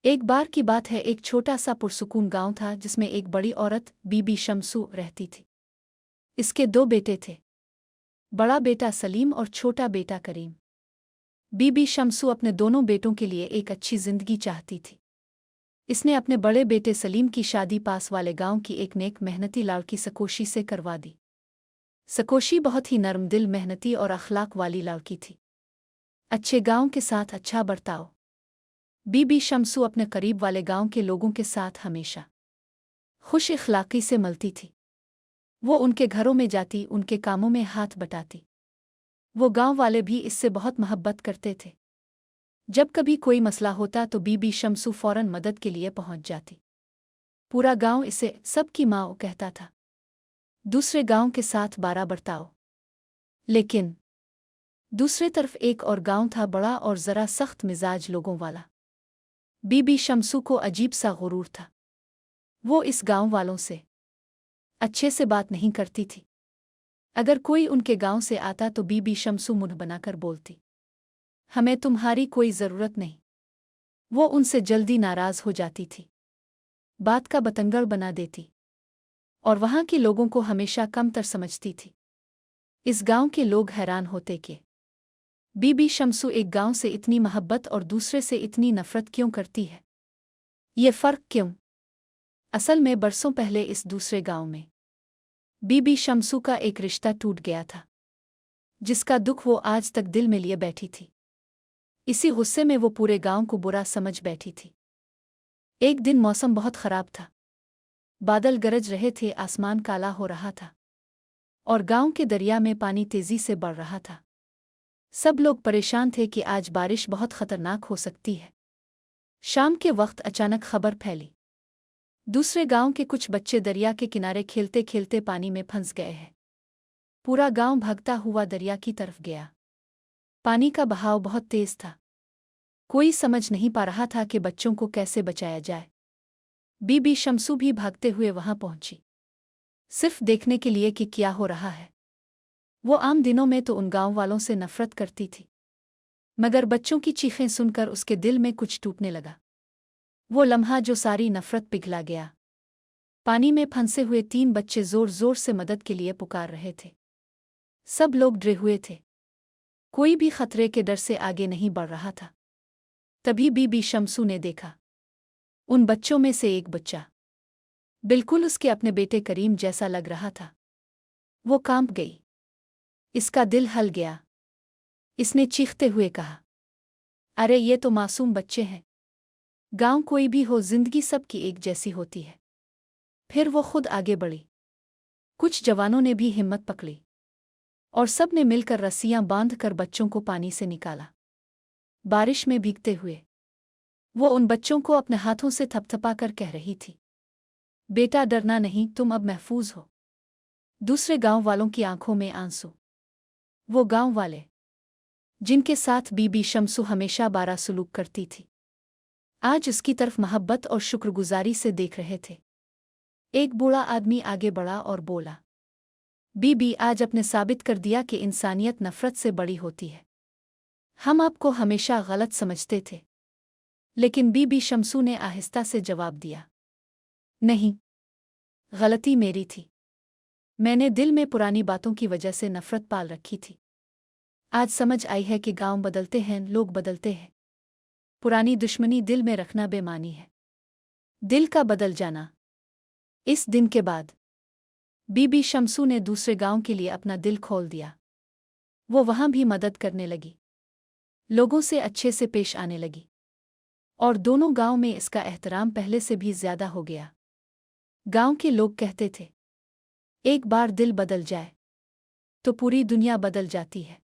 एक बार की बात है, एक छोटा सा पुरसुकून गांव था जिसमें एक बड़ी औरत बीबी शमसू रहती थी। इसके दो बेटे थे, बड़ा बेटा सलीम और छोटा बेटा करीम। बीबी शमसू अपने दोनों बेटों के लिए एक अच्छी जिंदगी चाहती थी। इसने अपने बड़े बेटे सलीम की शादी पास वाले गांव की एक नेक मेहनती लड़की सकोशी से करवा दी। सकोशी बहुत ही नरम दिल, मेहनती और अखलाक वाली लड़की थी। अच्छे गांव के साथ अच्छा बर्ताव। बीबी शमसू अपने करीब वाले गांव के लोगों के साथ हमेशा खुश इखलाकी से मिलती थी। वो उनके घरों में जाती, उनके कामों में हाथ बटाती। वो गांव वाले भी इससे बहुत मोहब्बत करते थे। जब कभी कोई मसला होता तो बीबी शमसू फौरन मदद के लिए पहुंच जाती। पूरा गांव इसे सबकी माँ कहता था। दूसरे गांव के साथ बारा बर्ताव। लेकिन दूसरे तरफ एक और गांव था, बड़ा और जरा सख्त मिजाज लोगों वाला। बीबी शमसू को अजीब सा गुरूर था। वो इस गांव वालों से अच्छे से बात नहीं करती थी। अगर कोई उनके गांव से आता तो बीबी शमसू मुंह बनाकर बोलती, हमें तुम्हारी कोई ज़रूरत नहीं। वो उनसे जल्दी नाराज़ हो जाती थी, बात का बतंगड़ बना देती और वहां के लोगों को हमेशा कमतर समझती थी। इस गांव के लोग हैरान होते कि बीबी शमसू एक गांव से इतनी मोहब्बत और दूसरे से इतनी नफरत क्यों करती है। ये फ़र्क क्यों? असल में बरसों पहले इस दूसरे गांव में बीबी शमसू का एक रिश्ता टूट गया था, जिसका दुख वो आज तक दिल में लिए बैठी थी। इसी गुस्से में वो पूरे गांव को बुरा समझ बैठी थी। एक दिन मौसम बहुत खराब था, बादल गरज रहे थे, आसमान काला हो रहा था और गांव के दरिया में पानी तेजी से बढ़ रहा था। सब लोग परेशान थे कि आज बारिश बहुत खतरनाक हो सकती है। शाम के वक्त अचानक खबर फैली, दूसरे गांव के कुछ बच्चे दरिया के किनारे खेलते खेलते पानी में फंस गए हैं। पूरा गांव भागता हुआ दरिया की तरफ गया। पानी का बहाव बहुत तेज था, कोई समझ नहीं पा रहा था कि बच्चों को कैसे बचाया जाए। बीबी शमसू भी भागते हुए वहां पहुंची, सिर्फ देखने के लिए कि क्या हो रहा है। वो आम दिनों में तो उन गांव वालों से नफरत करती थी, मगर बच्चों की चीखें सुनकर उसके दिल में कुछ टूटने लगा। वो लम्हा जो सारी नफरत पिघला गया। पानी में फंसे हुए 3 बच्चे जोर जोर से मदद के लिए पुकार रहे थे। सब लोग डरे हुए थे, कोई भी खतरे के डर से आगे नहीं बढ़ रहा था। तभी बीबी शमसू ने देखा, उन बच्चों में से एक बच्चा बिल्कुल उसके अपने बेटे करीम जैसा लग रहा था। वो कांप गई, इसका दिल हल गया। इसने चीखते हुए कहा, अरे ये तो मासूम बच्चे हैं। गांव कोई भी हो, जिंदगी सबकी एक जैसी होती है। फिर वो खुद आगे बढ़ी। कुछ जवानों ने भी हिम्मत पकड़ी और सब ने मिलकर रस्सियां बांधकर बच्चों को पानी से निकाला। बारिश में भीगते हुए वो उन बच्चों को अपने हाथों से थपथपा कर कह रही थी, बेटा डरना नहीं, तुम अब महफूज हो। दूसरे गांव वालों की आंखों में आंसू। वो गांव वाले जिनके साथ बीबी शमसू हमेशा बारा सलूक करती थी, आज उसकी तरफ मोहब्बत और शुक्रगुजारी से देख रहे थे। एक बूढ़ा आदमी आगे बढ़ा और बोला, बीबी, आज आपने साबित कर दिया कि इंसानियत नफरत से बड़ी होती है। हम आपको हमेशा गलत समझते थे। लेकिन बीबी शमसू ने आहिस्ता से जवाब दिया, नहीं, गलती मेरी थी। मैंने दिल में पुरानी बातों की वजह से नफरत पाल रखी थी। आज समझ आई है कि गांव बदलते हैं, लोग बदलते हैं। पुरानी दुश्मनी दिल में रखना बेमानी है, दिल का बदल जाना। इस दिन के बाद बीबी शमसू ने दूसरे गांव के लिए अपना दिल खोल दिया। वो वहां भी मदद करने लगी, लोगों से अच्छे से पेश आने लगी और दोनों गांव में इसका एहतराम पहले से भी ज्यादा हो गया। गांव के लोग कहते थे, एक बार दिल बदल जाए तो पूरी दुनिया बदल जाती है।